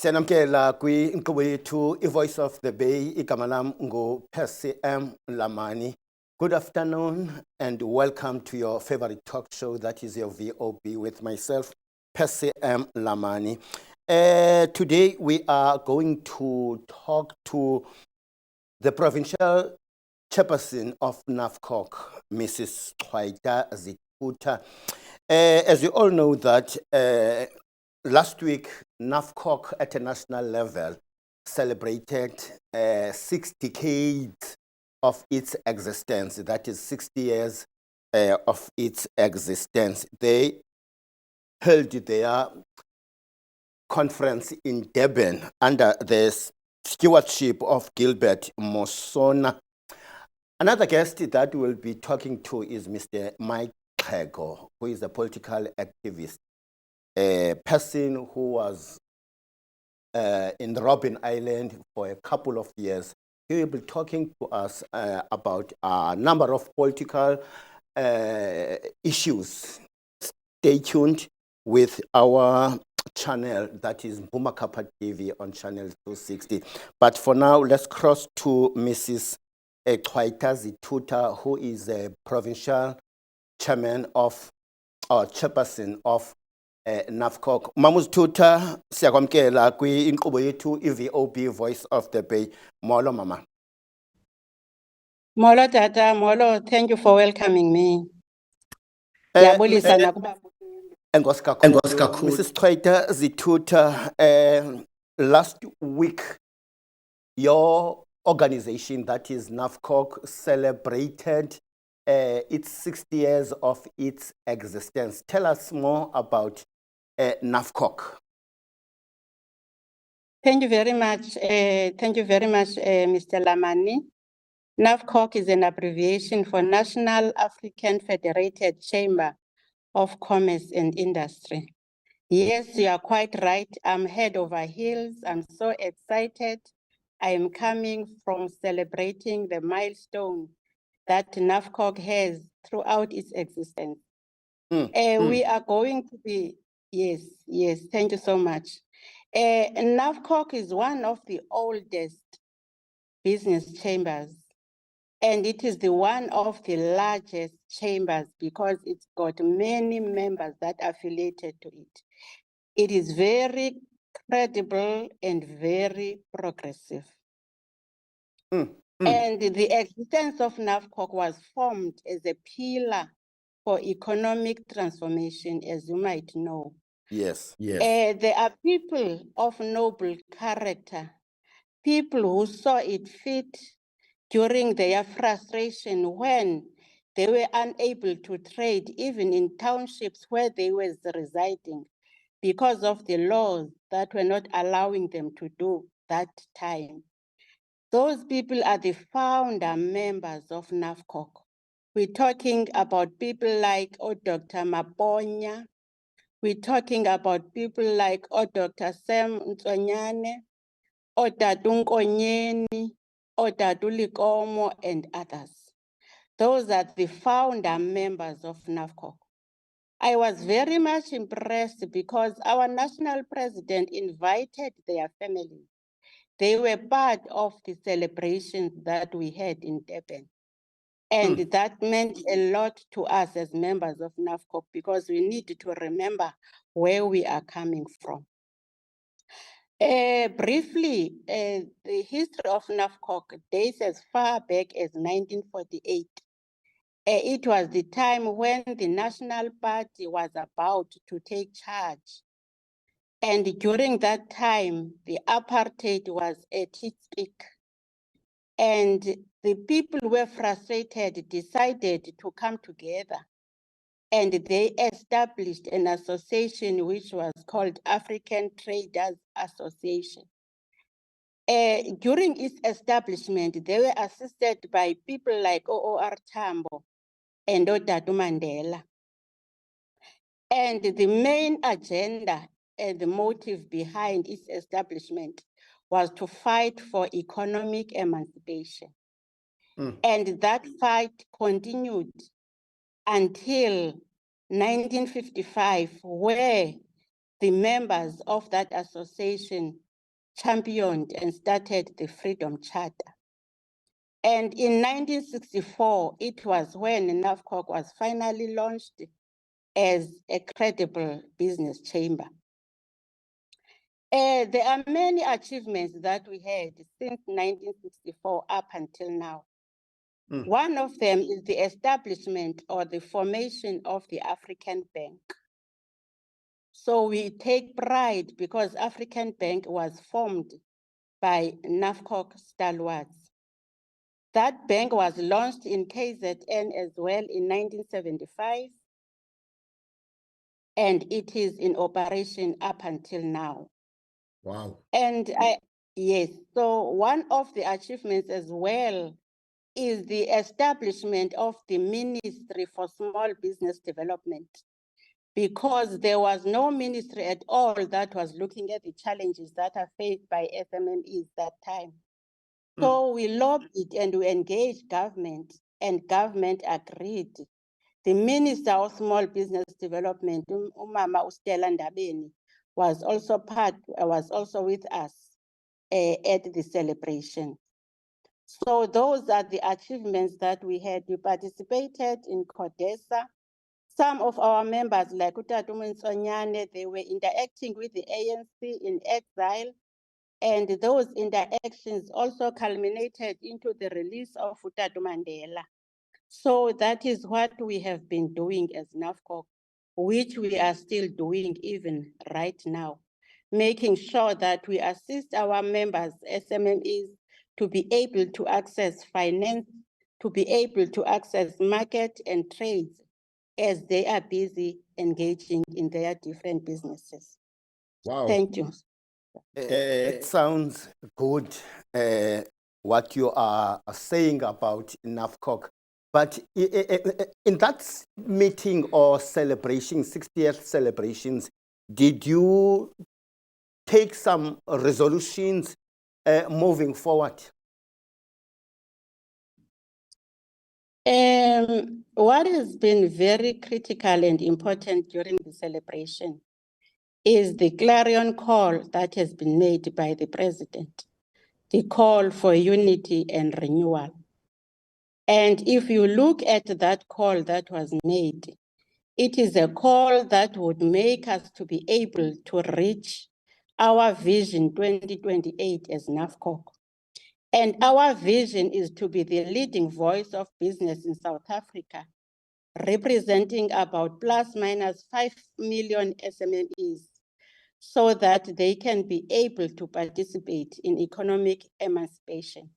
Siyanamkela kwi-inkqubo yethu iVoice of the Bay. Igama lam ngu-Percy M. Lamani. Good afternoon and welcome to your favorite talk show, that is your VOB, with myself, Percy M. Lamani. Today we are going to talk to the provincial chairperson of NAFCOC, Mrs. Chwaita Zithuta. As you all know that last week, NAFCOC at a national level celebrated 6 decades of its existence. That is 60 years of its existence. They held their conference in Durban under the stewardship of Gilbert Mosona. Another guest that we'll be talking to is Mr. Mike Xhego, who is a political activist, a person who was in the Robben Island for a couple of years. He will be talking to us about a number of political issues. Stay tuned with our channel, that is Bumakapa TV on channel 260. But for now, let's cross to Mrs. Chwaita Zithuta, who is a provincial chairman of, or chairperson of NAFCOC. Mama Zithuta, siyakwamkela kwi-inkqubo yethu iVOB Voice of the Bay. Molo mama. Molo tata, molo, thank you for welcoming me. Enkosi kakhulu. Mrs. Chwaita Zithuta, last week, your organization, that is NAFCOC, celebrated its 60 years of its existence. Tell us more about NAFCOC. Thank you very much. Mr. Lamani. NAFCOC is an abbreviation for National African Federated Chamber of Commerce and Industry. Yes, you are quite right. I'm head over heels. I'm so excited. I am coming from celebrating the milestone that NAFCOC has throughout its existence. We are going to be, yes, thank you so much. NAFCOC is one of the oldest business chambers, and it is the one of the largest chambers because it's got many members that are affiliated to it. It is very credible and very progressive. And the existence of NAFCOC was formed as a pillar for economic transformation, as you might know. Yes. There are people of noble character, people who saw it fit during their frustration when they were unable to trade, even in townships where they were residing, because of the laws that were not allowing them to do that time. Those people are the founder members of NAFCOC. We're talking about people like Dr. Maponya. We're talking about people like Dr. Sam Ntonyane, Tatu Nkonyeni, Tatu Likomo, and others. Those are the founder members of NAFCOC. I was very much impressed because our national president invited their families. They were part of the celebrations that we had in Durban. And that meant a lot to us as members of NAFCOC because we need to remember where we are coming from. Briefly, the history of NAFCOC dates as far back as 1948. It was the time when the National Party was about to take charge. And during that time, the apartheid was at its peak. And the people were frustrated, decided to come together. And they established an association which was called African Traders Association. During its establishment, they were assisted by people like O.O.R. Tambo and Tatu Mandela. And the main agenda and the motive behind its establishment was to fight for economic emancipation. And that fight continued until 1955, where the members of that association championed and started the Freedom Charter. And in 1964, it was when NAFCOC was finally launched as a credible business chamber. There are many achievements that we had since 1964 up until now. One of them is the establishment or the formation of the African Bank. So we take pride because African Bank was formed by NAFCOC stalwarts. That bank was launched in KZN as well in 1975, and it is in operation up until now. Wow. And yes, so one of the achievements as well is the establishment of the Ministry for Small Business Development, because there was no ministry at all that was looking at the challenges that are faced by SMMEs that time. So we lobbied and we engaged government, and government agreed. The Minister of Small Business Development, Umama Stella Ndabeni, was also with us at the celebration. So those are the achievements that we had. We participated in CODESA. Some of our members, like Utatu Mnsonyane, they were interacting with the ANC in exile. And those interactions also culminated into the release of Utatu Mandela. So that is what we have been doing as NAFCOC, which we are still doing even right now, making sure that we assist our members, SMMEs, to be able to access finance, to be able to access market and trades as they are busy engaging in their different businesses. Wow. Thank you. It sounds good, what you are saying about NAFCOC. But in that meeting or celebration, 60th celebrations, did you take some resolutions moving forward? What has been very critical and important during the celebration is the clarion call that has been made by the president, the call for unity and renewal. And if you look at that call that was made, it is a call that would make us to be able to reach our vision 2028 as NAFCOC. And our vision is to be the leading voice of business in South Africa, representing about plus minus 5 million SMMEs, so that they can be able to participate in economic emancipation.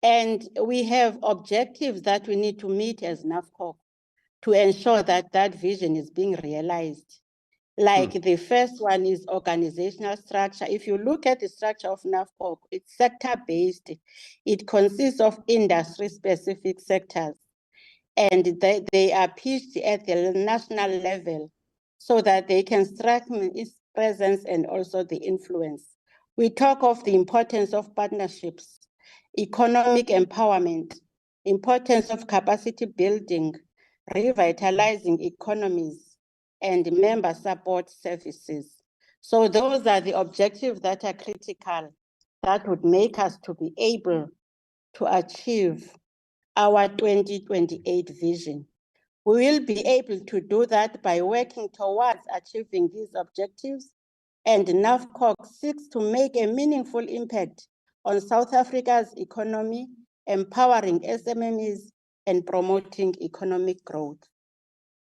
And we have objectives that we need to meet as NAFCOC to ensure that that vision is being realized. Like the first one is organizational structure. If you look at the structure of NAFCOC, it's sector-based. It consists of industry-specific sectors, and they are pitched at the national level so that they can strengthen its presence and also the influence. We talk of the importance of partnerships, economic empowerment, importance of capacity building, revitalizing economies, and member support services. So those are the objectives that are critical that would make us to be able to achieve our 2028 vision. We will be able to do that by working towards achieving these objectives, and NAFCOC seeks to make a meaningful impact on South Africa's economy, empowering SMMEs and promoting economic growth.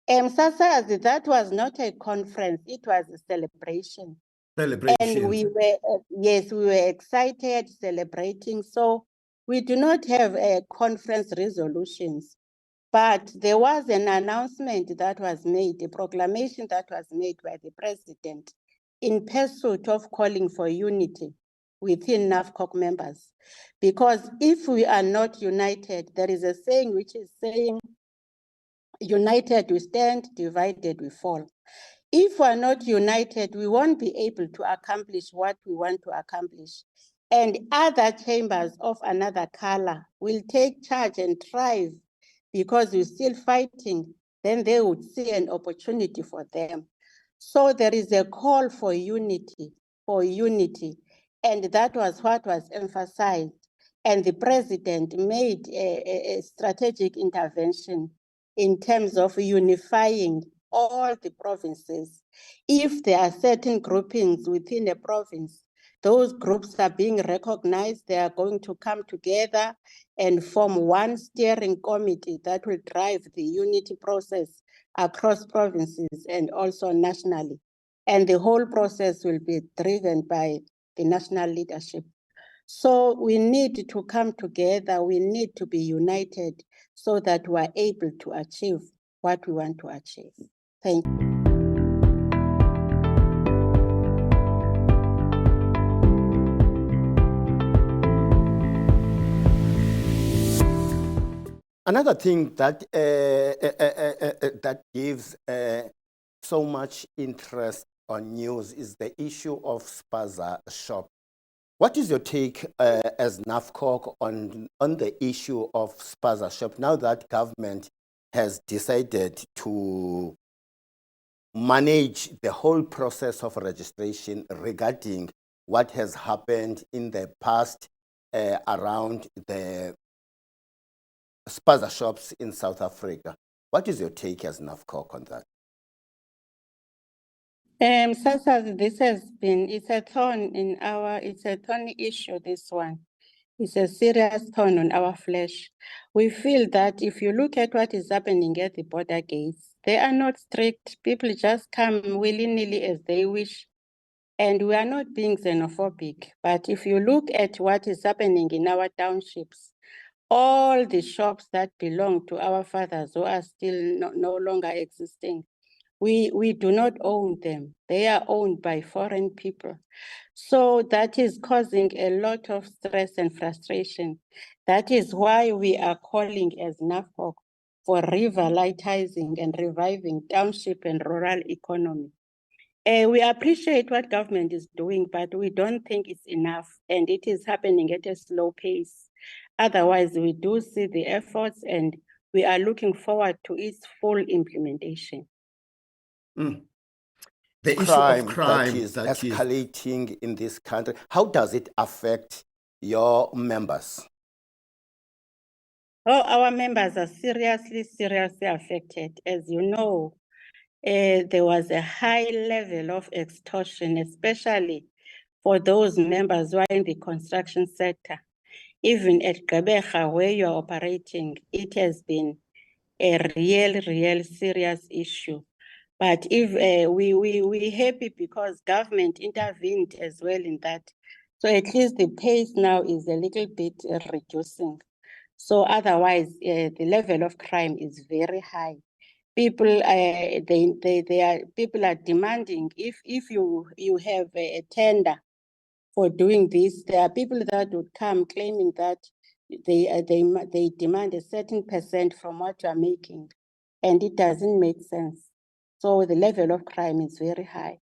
Sasazi, that was not a conference, it was a celebration. And we were, yes, we were excited celebrating. So we do not have conference resolutions, but there was an announcement that was made, a proclamation that was made by the president in pursuit of calling for unity within NAFCOC members. Because if we are not united, there is a saying which is saying, united we stand, divided we fall. If we're not united, we won't be able to accomplish what we want to accomplish. And other chambers of another color will take charge and thrive because we're still fighting, then they would see an opportunity for them. So there is a call for unity, And that was what was emphasized. And the president made a strategic intervention in terms of unifying all the provinces. If there are certain groupings within a province, those groups are being recognized, they are going to come together and form one steering committee that will drive the unity process across provinces and also nationally. And the whole process will be driven by the national leadership. So we need to come together, we need to be united so that we are able to achieve what we want to achieve. Thank you. Another thing that that gives so much interest on news is the issue of spaza shop. What is your take as NAFCOC on the issue of spaza shop now that government has decided to manage the whole process of registration regarding what has happened in the past around the spaza shops in South Africa? What is your take as NAFCOC on that? Sasa, this has been, it's a thorny issue, this one. It's a serious thorn on our flesh. We feel that if you look at what is happening at the border gates, they are not strict. People just come willy-nilly as they wish. And we are not being xenophobic. But if you look at what is happening in our townships, all the shops that belong to our fathers who are still no longer existing, we do not own them. They are owned by foreign people. So that is causing a lot of stress and frustration. That is why we are calling as NAFCOC for revitalizing and reviving township and rural economy. We appreciate what government is doing, but we don't think it's enough, and it is happening at a slow pace. Otherwise, we do see the efforts, and we are looking forward to its full implementation. The issue of crime that is escalating in this country, how does it affect your members? Oh, our members are seriously affected. As you know, there was a high level of extortion, especially for those members who are in the construction sector. Even at Gqeberha, where you are operating, it has been a real serious issue. But if we're happy because government intervened as well in that. So at least the pace now is a little bit reducing. So otherwise, the level of crime is very high. People, people are demanding if you have a tender for doing this, there are people that would come claiming that they demand a certain percent from what you are making, and it doesn't make sense. So the level of crime is very high.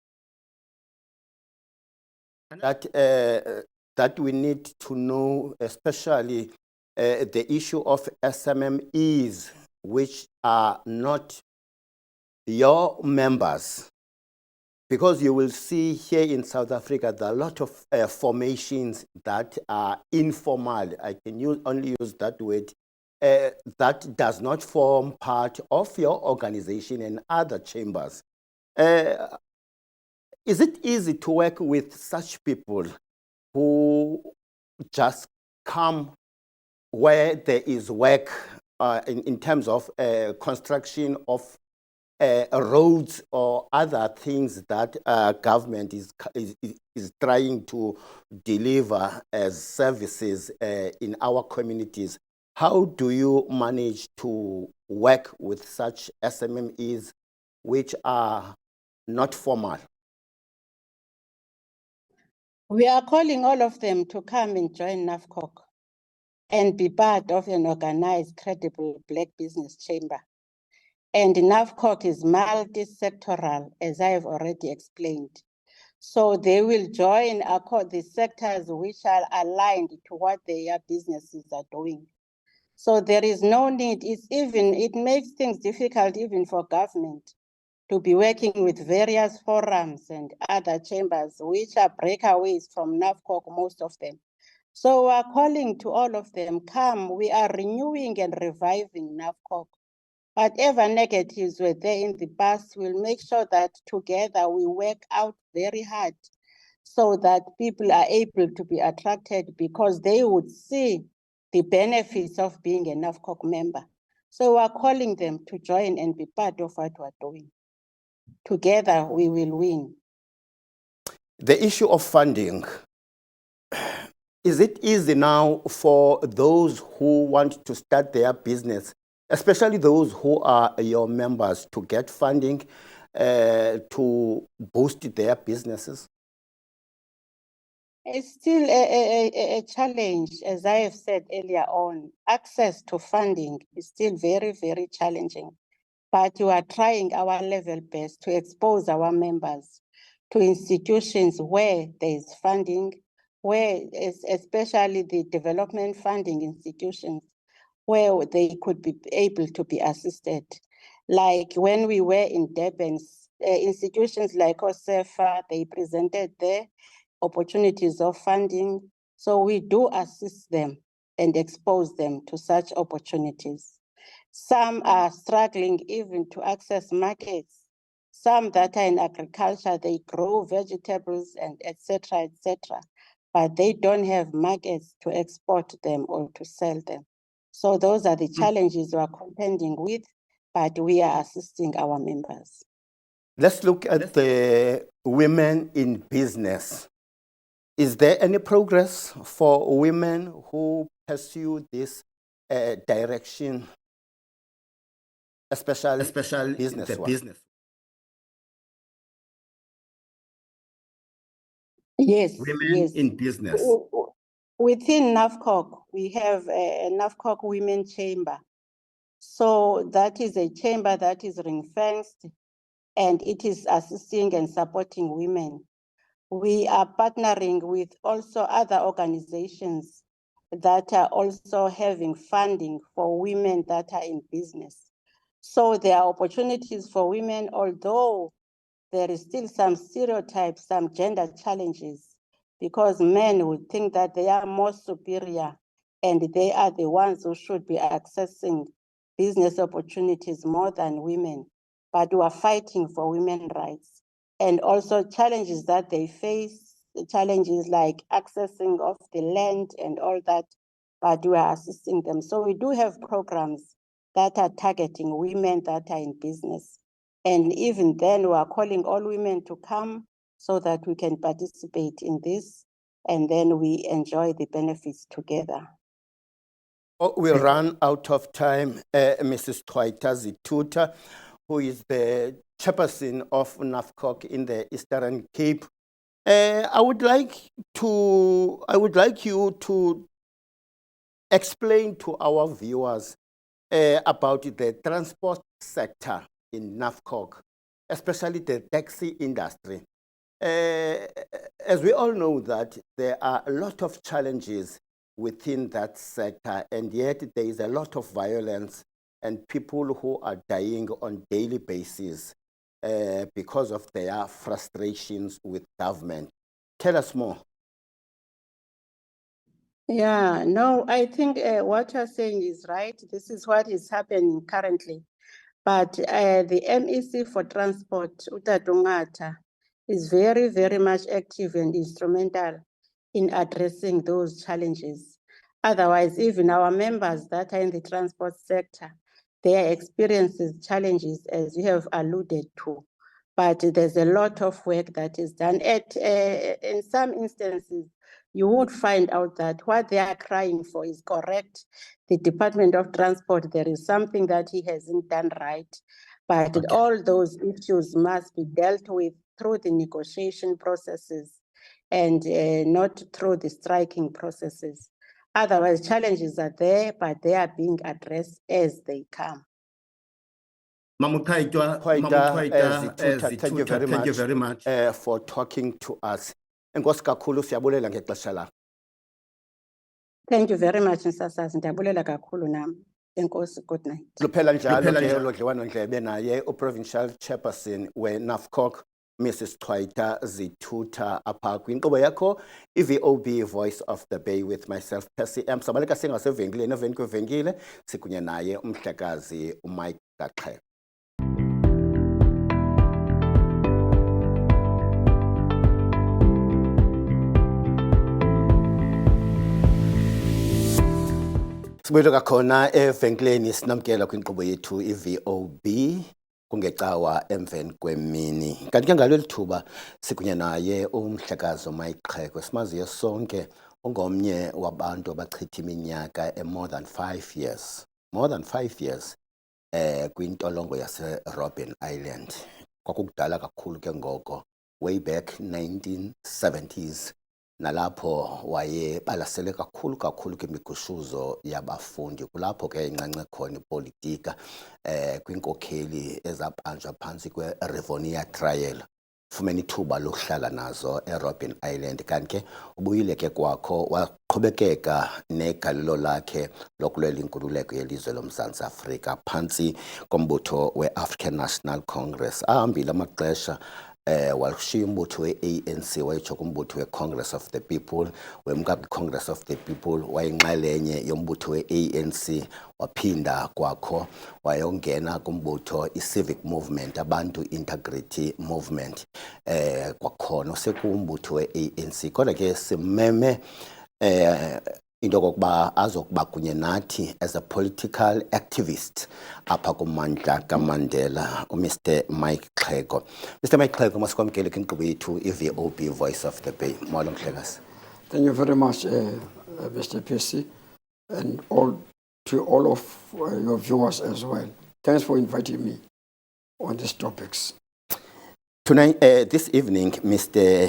That we need to know, especially the issue of SMMEs, which are not your members. Because you will see here in South Africa, there are a lot of formations that are informal. I can only use that word. That does not form part of your organization and other chambers. Is it easy to work with such people who just come where there is work in terms of construction of roads or other things that government is trying to deliver as services in our communities? How do you manage to work with such SMMEs which are not formal? We are calling all of them to come and join NAFCOC and be part of an organized, credible Black business chamber. And NAFCOC is multi-sectoral, as I have already explained. So they will join the sectors which are aligned to what their businesses are doing. So there is no need. It makes things difficult even for government to be working with various forums and other chambers, which are breakaways from NAFCOC, most of them. So we are calling to all of them, come, we are renewing and reviving NAFCOC. Whatever negatives were there in the past, we'll make sure that together we work out very hard so that people are able to be attracted because they would see the benefits of being a NAFCOC member. So we are calling them to join and be part of what we're doing. Together we will win. The issue of funding, is it easy now for those who want to start their business, especially those who are your members, to get funding to boost their businesses? It's still a challenge, as I have said earlier on. Access to funding is still very, very challenging. But we are trying our level best to expose our members to institutions where there is funding, where especially the development funding institutions, where they could be able to be assisted. Like when we were in Durban, institutions like OSEFA, they presented their opportunities of funding. So we do assist them and expose them to such opportunities. Some are struggling even to access markets. Some that are in agriculture, they grow vegetables and etc., but they don't have markets to export them or to sell them. So those are the challenges we are contending with, but we are assisting our members. Let's look at the women in business. Is there any progress for women who pursue this direction, especially business? Yes, Women yes. in business. Within NAFCOC, we have a NAFCOC Women Chamber. So that is a chamber that is ring-fenced and it is assisting and supporting women. We are partnering with also other organizations that are also having funding for women that are in business. So there are opportunities for women, although there is still some stereotypes, some gender challenges, because men would think that they are more superior and they are the ones who should be accessing business opportunities more than women. But we are fighting for women's rights. And also challenges that they face, challenges like accessing of the land and all that, but we are assisting them. So we do have programs that are targeting women that are in business. And even then we are calling all women to come so that we can participate in this and then we enjoy the benefits together. Oh, we ran out of time. Mrs. Twaita Zituta, who is the chairperson of NAFCOC in the Eastern Cape. I would like you to explain to our viewers about the transport sector in NAFCOC, especially the taxi industry. As we all know that there are a lot of challenges within that sector, and yet there is a lot of violence and people who are dying on a daily basis because of their frustrations with government. Tell us more. Yeah, no, I think what you're saying is right. This is what is happening currently. But the MEC for Transport, Utadungata, is very, very much active and instrumental in addressing those challenges. Otherwise, even our members that are in the transport sector, their experiences, challenges, as you have alluded to. But there's a lot of work that is done. In some instances, you would find out that what they are crying for is correct. The Department of Transport, there is something that he hasn't done right. But okay, all those issues must be dealt with through the negotiation processes and not through the striking processes. Otherwise, challenges are there, but they are being addressed as they come. Thank you very much for talking to us. Thank you very much, Nsasasi. Ndiyabulela kakhulu nami. Enkosi, good night. Luphela njalo ke ulodliwano-ndlebe naye uprovincial chairperson we-NAFCOC Mrs. Chwaita Zithutha apha kwinkqubo yakho i-VOB Voice of the Bay with myself Percy M. Sabaleka singasevenkileni emveni kwevenkile sikunye naye umhlekazi uMike Gaqheka. Sibuyele kakhona evenkileni sinamkela kwinkqubo yethu i-VOB kungecawa emveni kwemini. Kanti ke ngalo lithuba sikunye naye umhlekazi uMike Gaqheka simaziyo sonke ungomnye wabantu abachitha iminyaka more than 5 years. More than 5 years kwintolongo yase-Robben Island. Kwakukudala kakhulu ke ngoko way back 1970s. Nalapho waye balasele kakhulu kwimigushuzo yabafundi kulapho ke incance khona ipolitika kwinkokheli ezabanjwa phantsi kwe-Rivonia trial fumene ithuba lokuhlala nazo eRobben Island kanti ke ubuyile ke kwakho waqhubekeka negalelo lakhe lokulwela inkululeko yelizwe loMzantsi Afrika phantsi kombutho we-African National Congress ahambile amaxesha walushiya umbutho we-ANC wayetsho kumbutho we-Congress of the People wemka kwi-Congress of the People wayinxalenye yombutho we-ANC waphinda kwakho wayongena kumbutho i-Civic Movement abantu Integrity Movement kwakhona sekumbutho we-ANC kodwa ke simeme into kokuba azokuba kunye nathi as a political activist apha kumandla kaMandela uMr Mike Gaqheka. Mr Mike Gaqheka masikwamkele kwinkqubo yethu i-VOB Voice of the Bay. Molo mhlekazi. Thank you very much, Mr. Percy, and to all of your viewers as well. Thanks for inviting me on these topics. Tonight, this evening, Mr.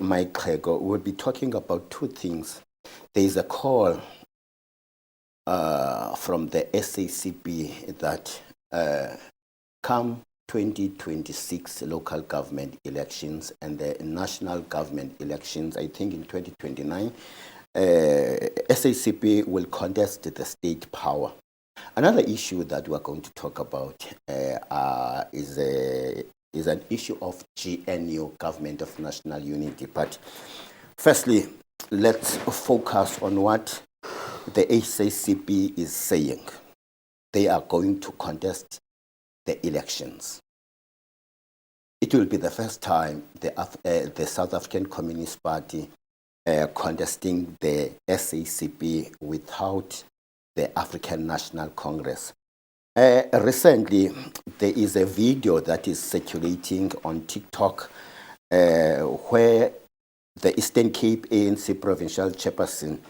Mike Gaqheka will be talking about two things. There is a call from the SACP that come 2026 local government elections and the national government elections, I think in 2029, SACP will contest the state power. Another issue that we're going to talk about is an issue of GNU, Government of National Unity. But firstly, let's focus on what the SACP is saying. They are going to contest the elections. It will be the first time the South African Communist Party contesting the SACP without the African National Congress. Recently, there is a video that is circulating on TikTok where the Eastern Cape ANC provincial chairperson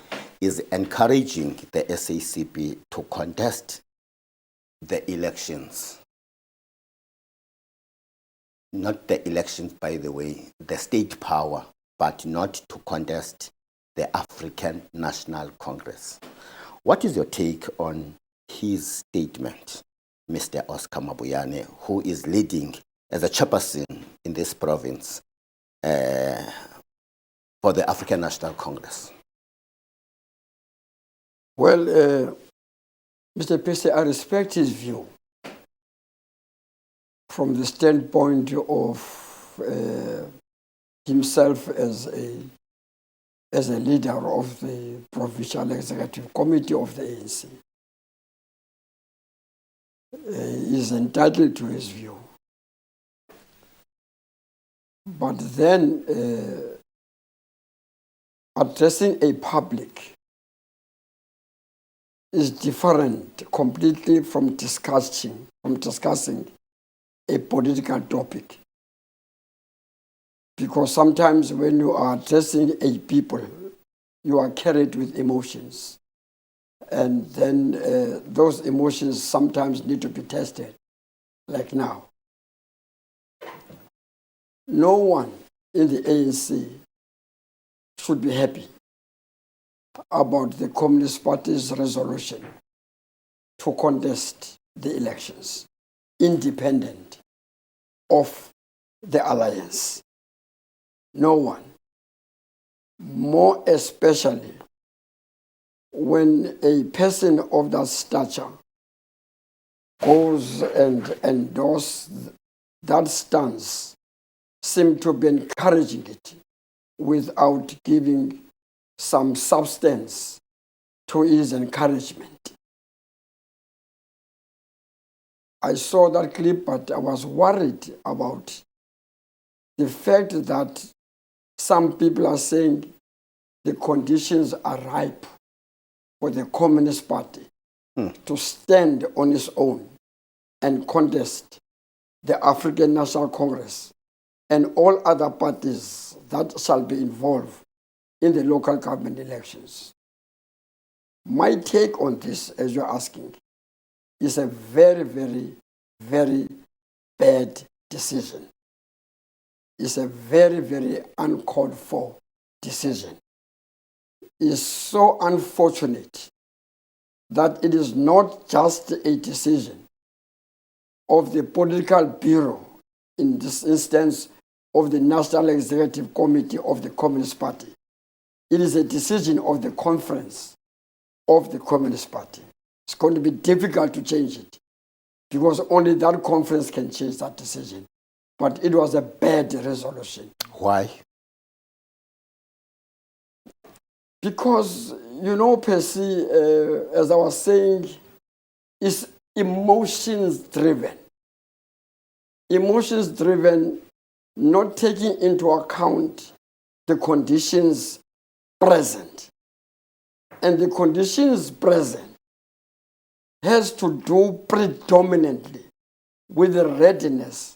is encouraging the SACP to contest the elections. Not the elections, by the way, the state power, but not to contest the African National Congress. What is your take on his statement, Mr. Oscar Mabuyane, who is leading as a chairperson in this province for the African National Congress? Well, Mr. Percy, I respect his view from the standpoint of himself as a leader of the Provincial Executive Committee of the ANC. He is entitled to his view. But then addressing a public is different completely from discussing a political topic. Because sometimes when you are addressing a people, you are carried with emotions. And then those emotions sometimes need to be tested, like now. No one in the ANC should be happy about the Communist Party's resolution to contest the elections, independent of the alliance. No one. More especially when a person of that stature goes and endorses that stance, seem to be encouraging it without giving some substance to his encouragement. I saw that clip, but I was worried about the fact that some people are saying the conditions are ripe for the Communist Party to stand on its own and contest the African National Congress and all other parties that shall be involved in the local government elections. My take on this, as you're asking, is a very, very, very bad decision. It's a very, very uncalled for decision. It's so unfortunate that it is not just a decision of the political bureau, in this instance of the National Executive Committee of the Communist Party. It is a decision of the conference of the Communist Party. It's going to be difficult to change it because only that conference can change that decision. But it was a bad resolution. Why? Because, you know, Percy, as I was saying, is emotions driven. Emotions driven, not taking into account the conditions present. And the conditions present has to do predominantly with the readiness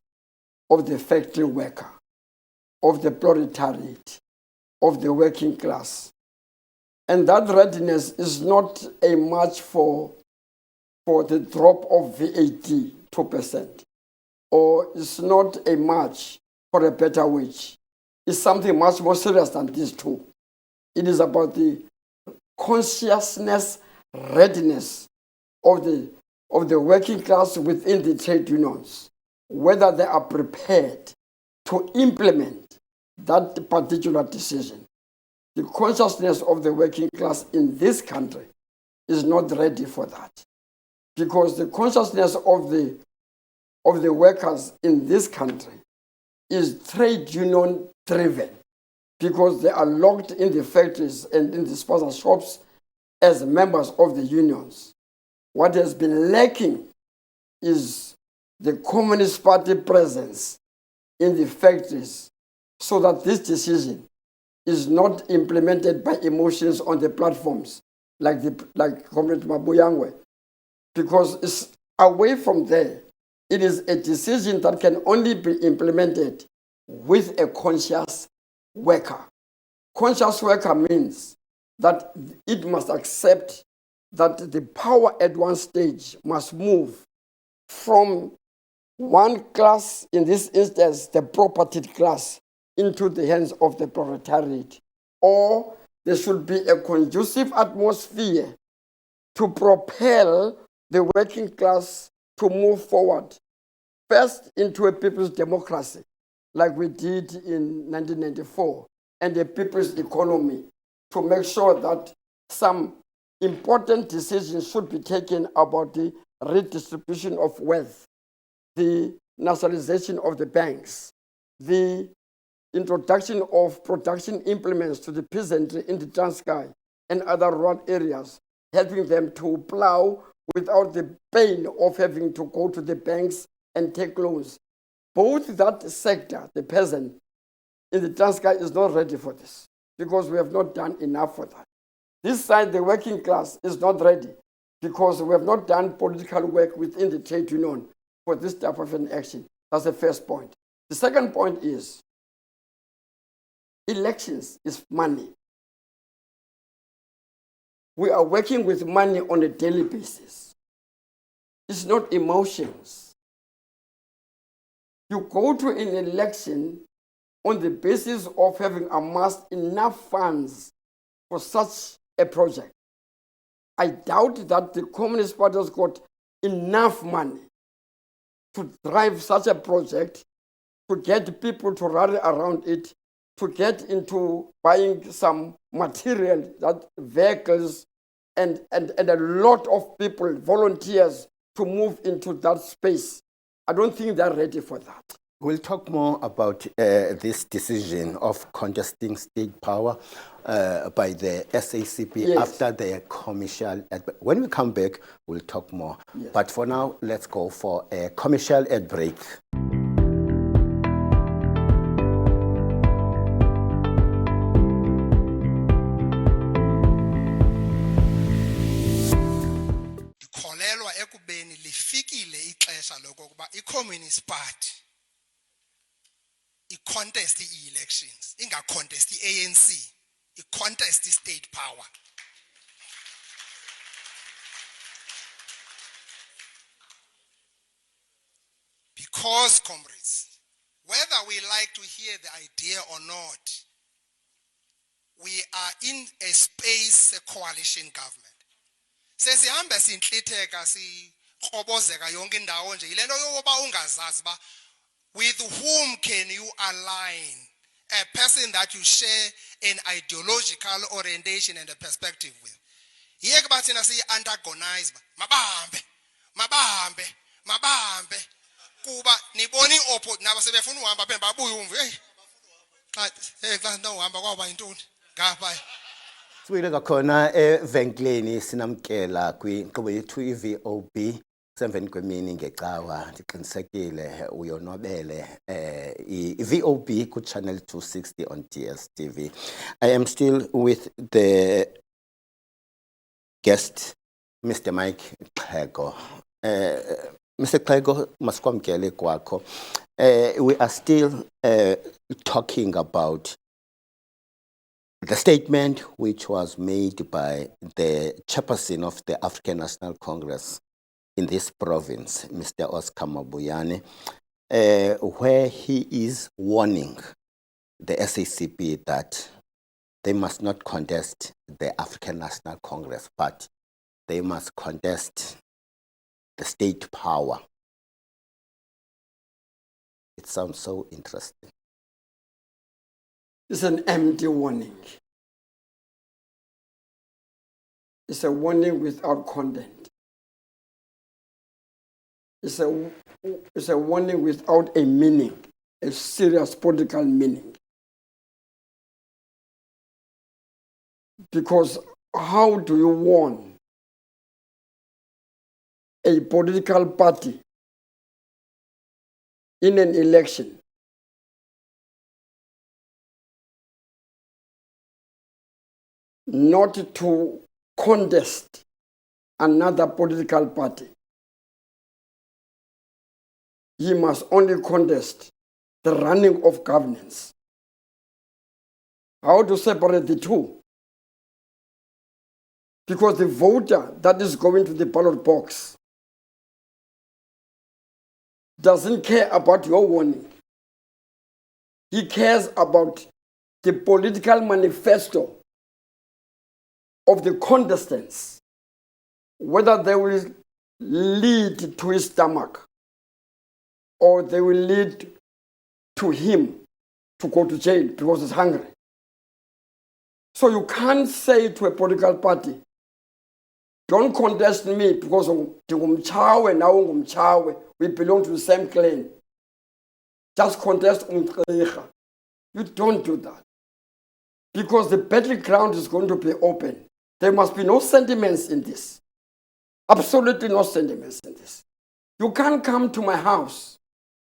of the factory worker, of the proletariat, of the working class. And that readiness is not a match for the drop of VAT 2%, or it's not a match for a better wage. It's something much more serious than these two. It is about the consciousness, readiness of the working class within the trade unions, whether they are prepared to implement that particular decision. The consciousness of the working class in this country is not ready for that, because the consciousness of the workers in this country is trade union driven, because they are locked in the factories and in the sponsor shops as members of the unions. What has been lacking is the Communist Party presence in the factories, so that this decision is not implemented by emotions on the platforms like Comrade Mabuyangwe, because it's away from there. It is a decision that can only be implemented with a conscious worker. Conscious worker means that it must accept that the power at one stage must move from one class, in this instance, the property class, into the hands of the proletariat. Or there should be a conducive atmosphere to propel the working class to move forward, first into a people's democracy, like we did in 1994, and a people's economy, to make sure that some important decisions should be taken about the redistribution of wealth, the nationalization of the banks, the introduction of production implements to the peasantry in the Transkei and other rural areas, helping them to plow without the pain of having to go to the banks and take loans. Both that sector, the peasant in the Transkei, is not ready for this, because we have not done enough for that. This side, the working class, is not ready, because we have not done political work within the trade union for this type of an action. That's the first point. The second point is, elections is money. We are working with money on a daily basis. It's not emotions. You go to an election on the basis of having amassed enough funds for such a project. I doubt that the Communist Party has got enough money to drive such a project, to get people to rally around it, to get into buying some material, that vehicles and a lot of people, volunteers, to move into that space. I don't think they're ready for that. We'll talk more about this decision of contesting state power by the SACP Yes. after their commercial ad. When we come back, we'll talk more. Yes. But for now, let's go for a commercial ad break. Ndikholelwa ekubeni lifikile ixesha lokokuba iCommunist Party icontest ii-elections, ingacontest i-ANC, icontest i-state power. Because, comrades, whether we like to hear the idea or not, we are in a space, a coalition government. Sesihambe sintlitheka sikrobozeka yonke indawo nje yile nto yokuba ungazazi ba with whom can you align, a person that you share an ideological orientation and a perspective with. Yeke bathi na siyi-antagonize ba mabahambe kuba nibona nabo sebefuna uhamba phela babuye umve xa ndawuhamba kwaba yintoni ngapha. Sibuyele kakhona evenkleni sinamkela kwinkqubo yethu i-VOB semveni kwemini ngecawa ndiqinisekile uyonwabele i-VOB ku-channel 260 on DSTV. I am still with the guest, Mr. Mike Xhego. Mr. Xhego, masikwamkele kwakho. We are still talking about the statement which was made by the chairperson of the African National Congress in this province, Mr. Oscar Mabuyane, where he is warning the SACP that they must not contest the African National Congress, but they must contest the state power. It sounds so interesting. It's an empty warning. It's a warning without content. It's a warning without a meaning, a serious political meaning. Because how do you warn a political party in an election not to contest another political party? He must only contest the running of governance. How to separate the two? Because the voter that is going to the ballot box doesn't care about your warning. He cares about the political manifesto of the contestants, whether they will lead to his stomach or they will lead to him to go to jail because he's hungry. So you can't say to a political party, don't contest me because we belong to the same clan. Just contest Umqeqa. You don't do that. Because the battleground is going to be open. There must be no sentiments in this. Absolutely no sentiments in this. You can't come to my house,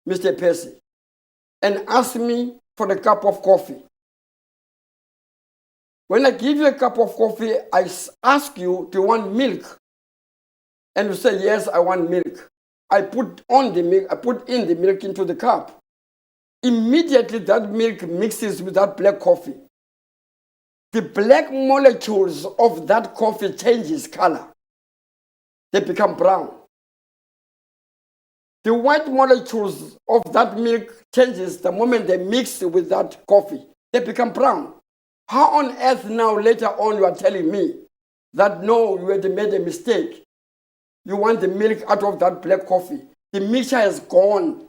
Mr. Percy, and ask me for a cup of coffee. When I give you a cup of coffee, I ask you, do you want milk? And you say, yes, I want milk. I put in the milk into the cup. Immediately that milk mixes with that black coffee. The black molecules of that coffee changes color. They become brown. The white molecules of that milk changes the moment they mix with that coffee. They become brown. How on earth now later on you are telling me that no, you had made a mistake. You want the milk out of that black coffee. The mixture has gone.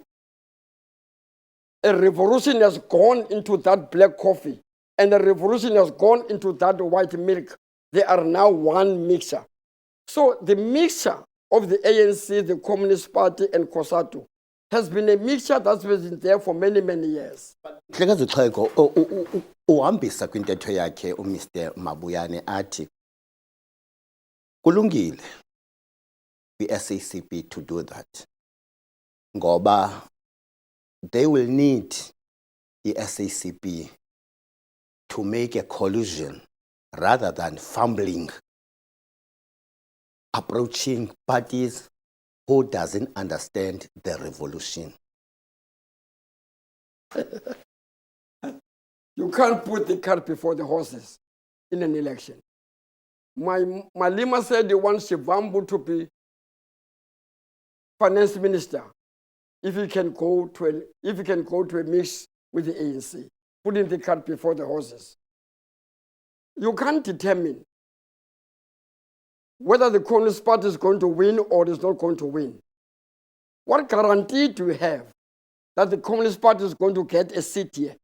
A revolution has gone into that black coffee. And a revolution has gone into that white milk. They are now one mixture. So the mixture of the ANC, the Communist Party, and COSATU has been a mixture that's been there for many, many years. Mhlekazi Xhego uhambisa kwintetho yakhe uMr Mabuyane athi kulungile kwi-SACP to do that ngoba they will need the SACP to make a collusion rather than fumbling, approaching parties who doesn't understand the revolution. You can't put the cart before the horses in an election. Malema said he wants Shivambu to be finance minister if he can go to a mix with the ANC, putting the cart before the horses. You can't determine whether the Communist Party is going to win or is not going to win. What guarantee do you have that the Communist Party is going to get a seat here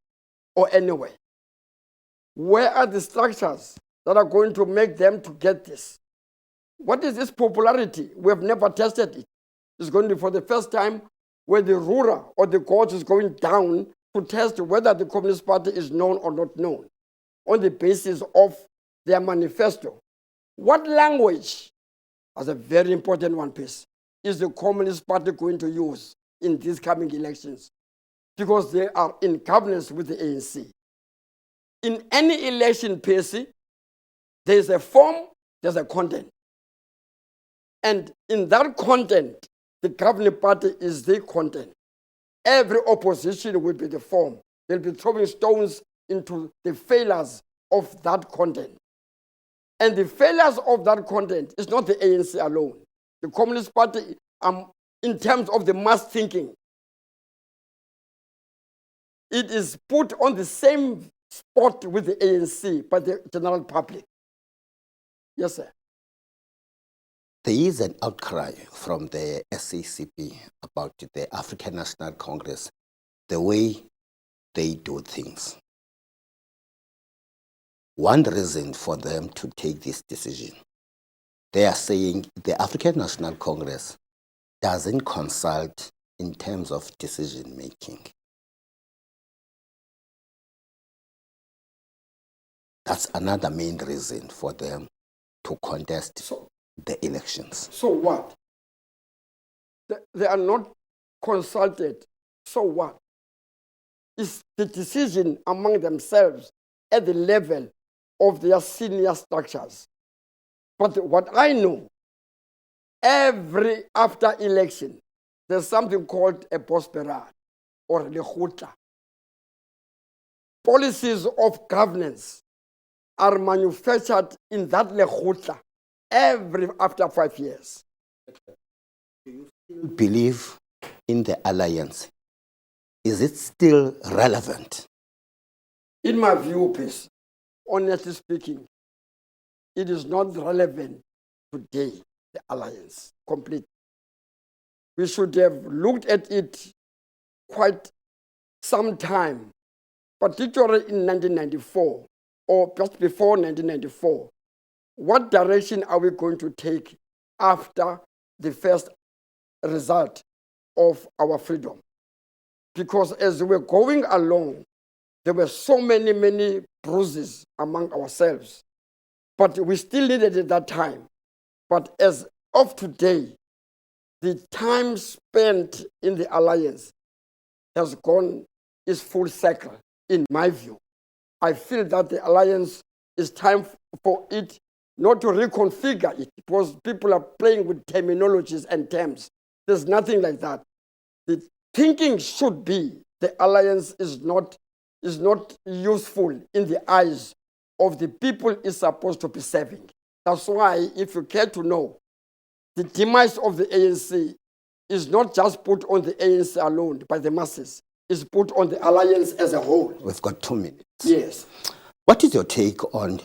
or anywhere? Where are the structures that are going to make them to get this? What is this popularity? We have never tested it. It's going to be for the first time where the ruler or the court is going down to test whether the Communist Party is known or not known on the basis of their manifesto. What language, as a very important one piece, is the Communist Party going to use in these coming elections? Because they are in governance with the ANC. In any election, PC, there's a form, there's a content. And in that content, the governing party is the content. Every opposition will be the form. They'll be throwing stones into the failures of that content. And the failures of that content is not the ANC alone. The Communist Party, in terms of the mass thinking, it is put on the same spot with the ANC by the general public. Yes, sir. There is an outcry from the SACP about the African National Congress, the way they do things. One reason for them to take this decision, they are saying the African National Congress doesn't consult in terms of decision making. That's another main reason for them to contest the elections. So what? They are not consulted. So what? It's the decision among themselves at the level of their senior structures. But what I know, every after election, there's something called a prosperad or lekgotla. Policies of governance are manufactured in that lekgotla every after 5 years. Do you still believe in the alliance? Is it still relevant? In my view, please, honestly speaking, it is not relevant today, the alliance, completely. We should have looked at it quite some time, particularly in 1994 or just before 1994. What direction are we going to take after the first result of our freedom? Because as we were going along, there were so many bruises among ourselves. But we still needed at that time. But as of today, the time spent in the alliance has gone its full circle, in my view. I feel that the alliance is time for it not to reconfigure it, because people are playing with terminologies and terms. There's nothing like that. The thinking should be the alliance is not useful in the eyes of the people it's supposed to be serving. That's why, if you care to know, the demise of the ANC is not just put on the ANC alone by the masses. It's put on the alliance as a whole. We've got 2 minutes. Yes. What is your take on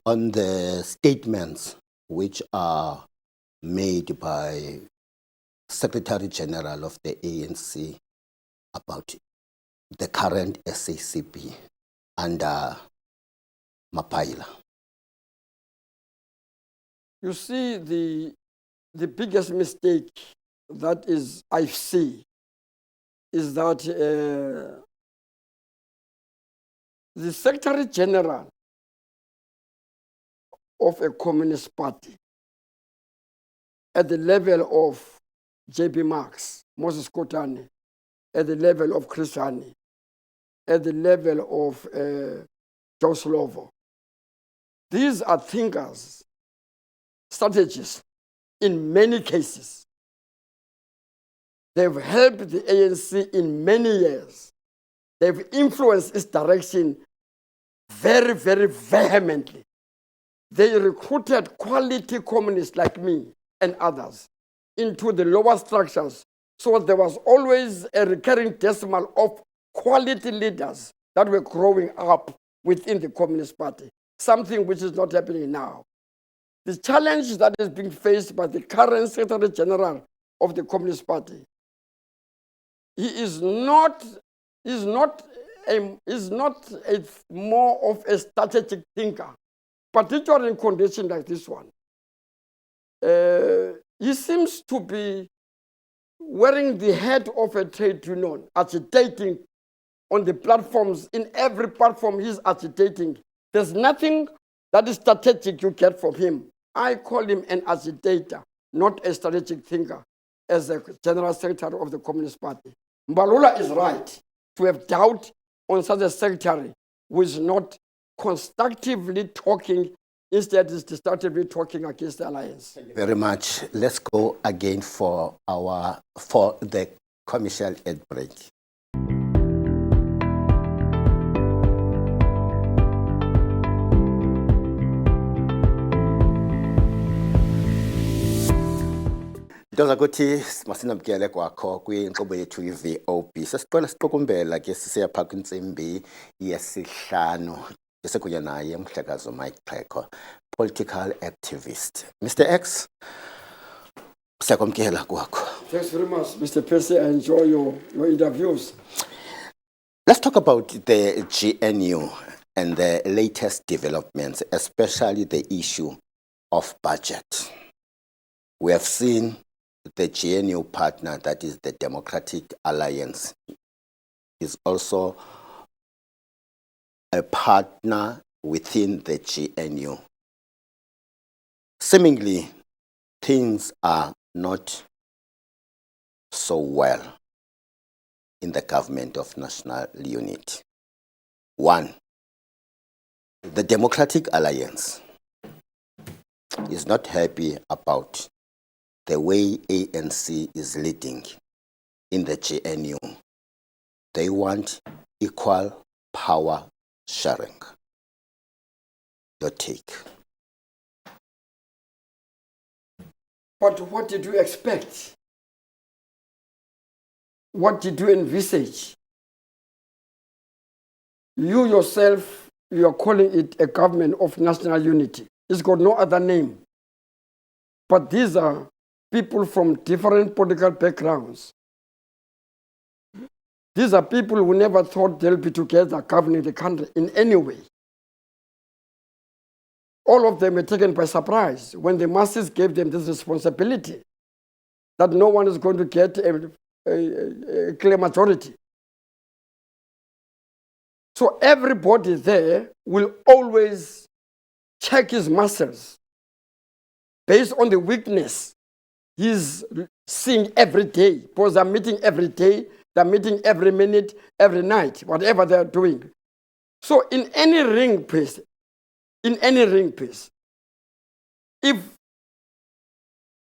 the statements which are made by Secretary General of the ANC about the current SACP under Mapaila? You see, the biggest mistake that is I see is that the Secretary General of a Communist Party at the level of J.B. Marx, Moses Kotane, at the level of Chris Hani, at the level of Joe Slovo. These are thinkers, strategists in many cases. They've helped the ANC in many years. They've influenced its direction very, very vehemently. They recruited quality communists like me and others into the lower structures. So there was always a recurring decimal of quality leaders that were growing up within the Communist Party, something which is not happening now. The challenge that is being faced by the current Secretary General of the Communist Party, he is not more of a strategic thinker, particularly in conditions like this one. He seems to be wearing the head of a trade union, agitating on the platforms. In every platform he's agitating. There's nothing that is strategic you get from him. I call him an agitator, not a strategic thinker, as the General Secretary of the Communist Party. Mbalula is right to have doubt on such a secretary who is not constructively talking, instead is destructively talking against the alliance. Thank you very much. Let's go again for the commercial ad break. Ntoza kuthi masinamkele kwakho kwinkqubo yethu i-VOB. Sesicela siqukumbela ke sisiya phaa kwintsimbi yesihlanu esekunye naye Mhlekazi Mike Xeko, political activist. Mr. X, siyakwamkela kwakho. Thanks very much, Mr. Percy. I enjoy your interviews. Let's talk about the GNU and the latest developments, especially the issue of budget. We have seen the GNU partner, that is the Democratic Alliance, is also a partner within the GNU. Seemingly, things are not so well in the government of national unity. One, the Democratic Alliance is not happy about the way ANC is leading in the GNU. They want equal power sharing. Your take. But what did you expect? What did you envisage? You yourself, you are calling it a government of national unity. It's got no other name. But these are people from different political backgrounds. These are people who never thought they'll be together governing the country in any way. All of them were taken by surprise when the masses gave them this responsibility that no one is going to get a clear majority. So everybody there will always check his muscles based on the weakness he's seeing every day, because they're meeting every day, they're meeting every minute, every night, whatever they're doing. So in any ring piece, if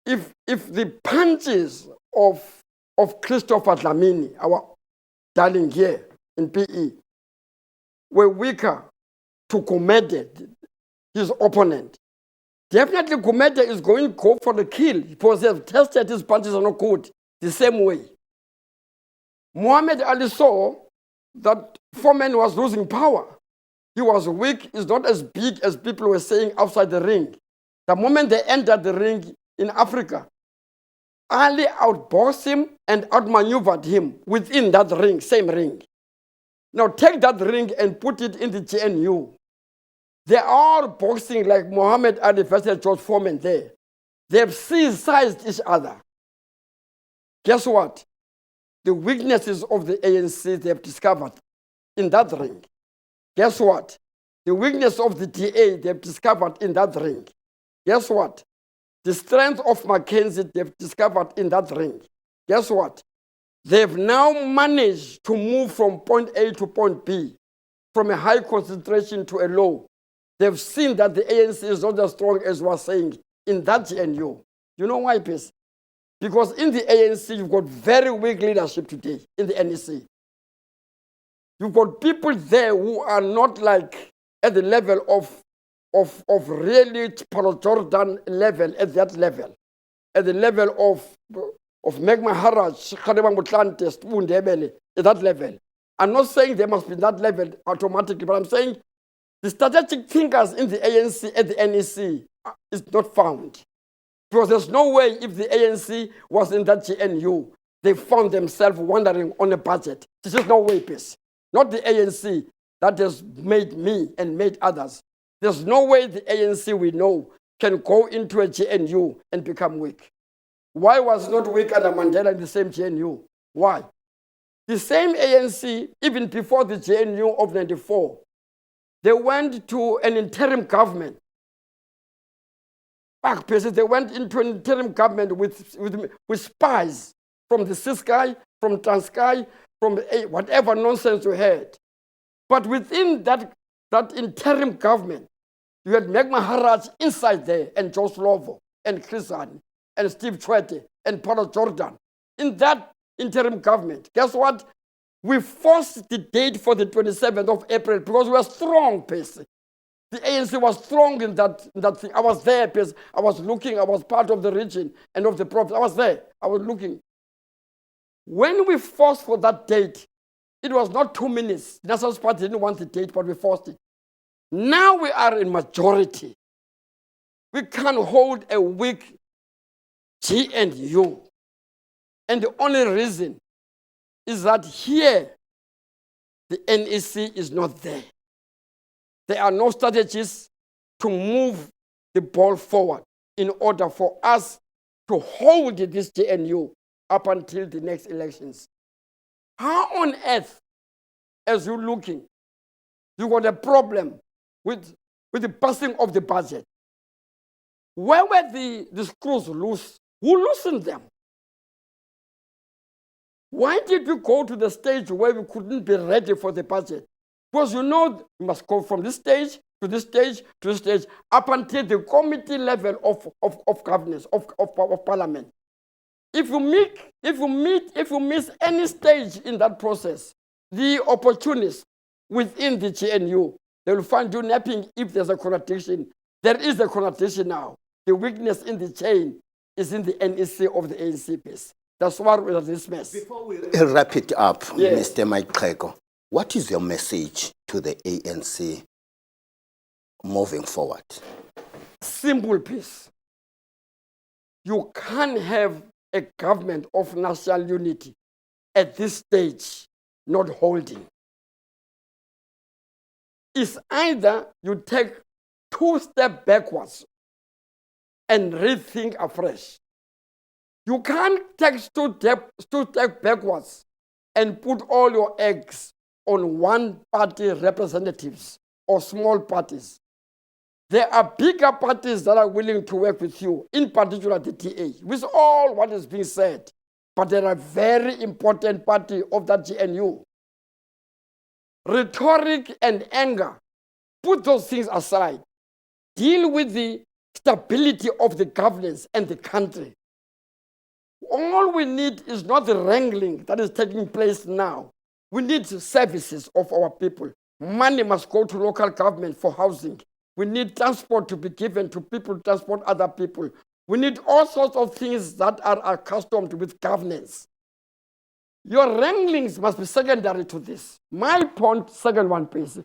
the punches of Christopher Dlamini, our darling here in PE, were weaker to Gumede, his opponent, definitely Gumede is going to go for the kill because they have tested his punches are not good the same way. Muhammad Ali saw that Foreman was losing power. He was weak, he's not as big as people were saying outside the ring. The moment they entered the ring in Africa, Ali outboxed him and outmaneuvered him within that ring, same ring. Now take that ring and put it in the GNU. They are boxing like Muhammad Ali versus George Foreman there. They have seized each other. Guess what? The weaknesses of the ANC they have discovered in that ring. Guess what? The weakness of the DA they have discovered in that ring. Guess what? The strength of Mackenzie they have discovered in that ring. Guess what? They have now managed to move from point A to point B, from a high concentration to a low. They've seen that the ANC is not as strong as we are saying in that GNU. You know why, Piers? Because in the ANC, you've got very weak leadership today in the NEC. You've got people there who are not like at the level of really Paulo Jordan level, at that level. At the level of Meg Maharaj, Kharibang Mutlantes, Undebele, at that level. I'm not saying they must be that level automatically, but I'm saying the strategic thinkers in the ANC at the NEC is not found. Because there's no way if the ANC was in that GNU, they found themselves wandering on a budget. There's just no way, Piers. Not the ANC that has made me and made others. There's no way the ANC we know can go into a GNU and become weak. Why was not weak under Mandela in the same GNU? Why? The same ANC, even before the GNU of 94, they went to an interim government. They went into an interim government with spies from the Ciskei, from Transkei, from whatever nonsense you had. But within that interim government, you had Meg Maharaj inside there, and Joe Slovo, and Chris Hani, and Steve Tshwete, and Paulo Jordan. In that interim government, guess what? We forced the date for the 27th of April because we were strong, Piers. The ANC was strong in that thing. I was there, Piers. I was looking. I was part of the region and of the province. I was there. I was looking. When we forced for that date, it was not 2 minutes. The National Party didn't want the date, but we forced it. Now we are in majority. We can't hold a weak GNU. And the only reason is that here, the NEC is not there. There are no strategies to move the ball forward in order for us to hold this GNU up until the next elections. How on earth, as you're looking, you got a problem with the passing of the budget? Where were the screws loose? Who loosened them? Why did we go to the stage where we couldn't be ready for the budget? Because you know, we must go from this stage to this stage to this stage up until the committee level of governance, of parliament. If you miss any stage in that process, the opportunists within the GNU, they will find you napping if there's a contradiction. There is a contradiction now. The weakness in the chain is in the NEC of the ANC base. That's why we're in this mess. Before we wrap it up, Yes. Mr. Mike Xhego, what is your message to the ANC moving forward? Simple piece. You can't have a government of national unity at this stage not holding. It's either you take 2 steps backwards and rethink afresh. You can't take 2 steps backwards and put all your eggs on one party representatives or small parties. There are bigger parties that are willing to work with you, in particular the DA, with all what is being said. But there are very important party of that GNU. Rhetoric and anger, put those things aside. Deal with the stability of the governance and the country. All we need is not the wrangling that is taking place now. We need services of our people. Money must go to local government for housing. We need transport to be given to people to transport other people. We need all sorts of things that are accustomed with governance. Your wranglings must be secondary to this. My point, second one, please.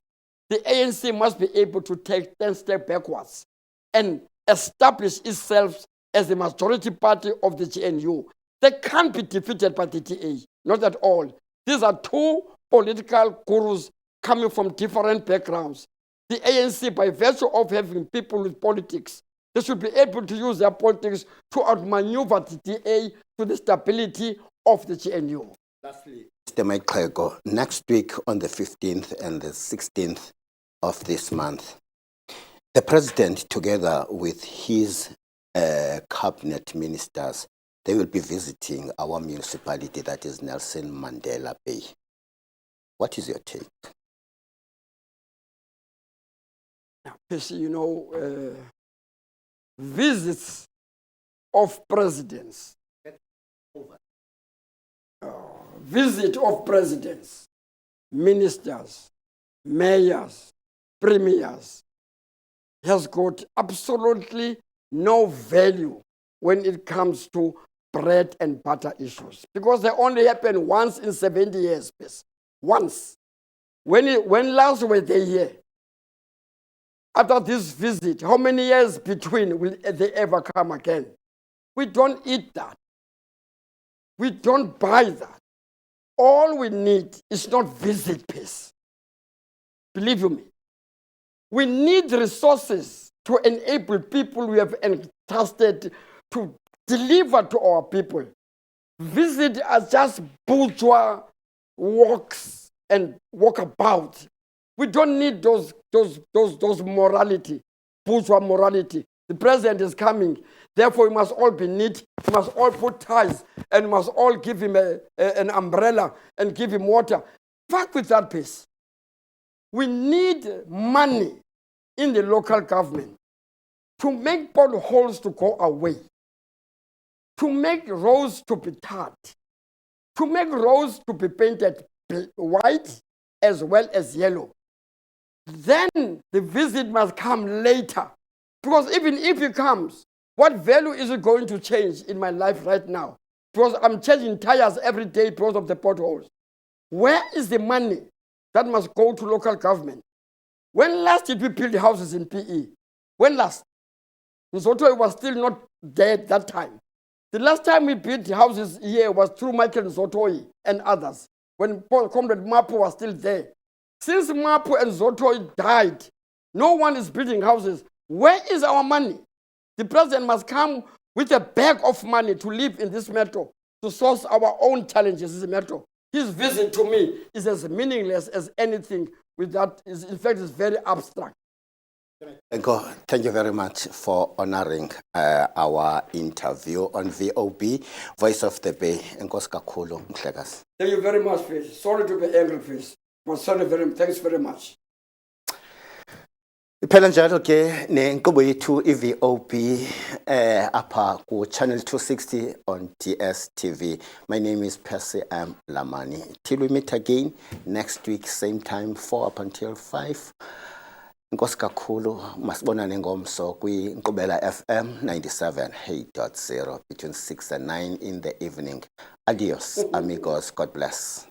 The ANC must be able to take 10 steps backwards and establish itself as the majority party of the GNU. They can't be defeated by the DA, not at all. These are 2 political gurus coming from different backgrounds. the ANC, by virtue of having people with politics, they should be able to use their politics to outmaneuver the DA to the stability of the GNU. Lastly, Mr. Mike Klego, next week on the 15th and the 16th of this month, the president, together with his cabinet ministers, they will be visiting our municipality, that is Nelson Mandela Bay. What is your take? Percy, you know, visits of presidents, visit of presidents, ministers, mayors, premiers, has got absolutely no value when it comes to bread and butter issues, because they only happen once in 70 years. Once. When last were they here? After this visit, how many years between will they ever come again? We don't eat that. We don't buy that. All we need is not visit peace. Believe you me. We need resources to enable people we have entrusted to deliver to our people. Visit are just bourgeois walks and walkabout. We don't need those morality, bourgeois morality. The president is coming. Therefore, we must all be neat. We must all put ties, and we must all give him an umbrella and give him water. Fuck with that piece. We need money in the local government to make potholes to go away, to make roads to be tarred, to make roads to be painted white as well as yellow. Then the visit must come later. Because even if it comes, what value is it going to change in my life right now? Because I'm changing tires every day because of the potholes. Where is the money that must go to local government? When last did we build houses in PE? When last? Nzotoi was still not there at that time. The last time we built houses here was through Michael Nzotoi and others, when Comrade Mapo was still there. Since Mapo and Nzotoi died, no one is building houses. Where is our money? The president must come with a bag of money to live in this metro, to source our own challenges in the metro. His visit to me is as meaningless as anything with that. In fact, it's very abstract. Thank you very much for honoring our interview on VOB, Voice of the Bay. Thank you very much, Fish. Sorry to be angry, Fish. But sorry thanks very much. Iphela njalo ke nenkqubo yethu iVOB apha ku channel 260 on DSTV. My name is Percy M. Lamani. Till we meet again next week, same time, 4 up until 5. Nkosi kakhulu, masibonane ngomso kwiNkqubela FM 97.0 between 6 and 9 in the evening. Adios, amigos. God bless.